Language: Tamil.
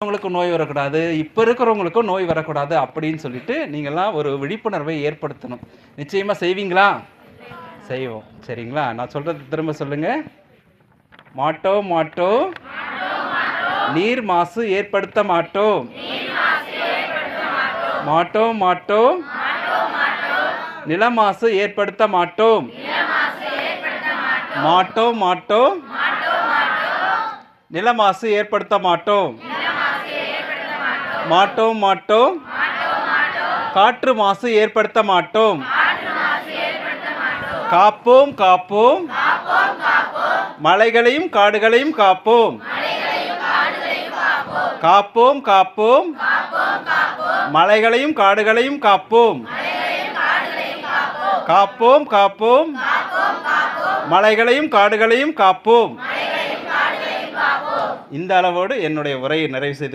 உங்களுக்கு நோய் வரக்கூடாது, இப்போ இருக்கிறவங்களுக்கும் நோய் வரக்கூடாது அப்படின்னு சொல்லிட்டு நீங்கள்லாம் ஒரு விழிப்புணர்வை ஏற்படுத்தணும். நிச்சயமாக செய்வீங்களா? செய்வோம். சரிங்களா? நான் சொல்கிறது திரும்ப சொல்லுங்கள். மாட்டோம் மாட்டோம், நீர் மாசு ஏற்படுத்த மாட்டோம். மாட்டோம் மாட்டோம், நில மாசு ஏற்படுத்த மாட்டோம். மாட்டோம் மாட்டோம், நில மாசு ஏற்படுத்த மாட்டோம். மாட்டோம் மாட்டோம், காற்று மாசு ஏற்படுத்த மாட்டோம். காப்போம் காப்போம், மலைகளையும் காடுகளையும் காப்போம். காப்போம் காப்போம், மலைகளையும் காடுகளையும் காப்போம். காப்போம் காப்போம், மலைகளையும் காடுகளையும் காப்போம். இந்த அளவோடு என்னுடைய உரையை நிறைவு செய்து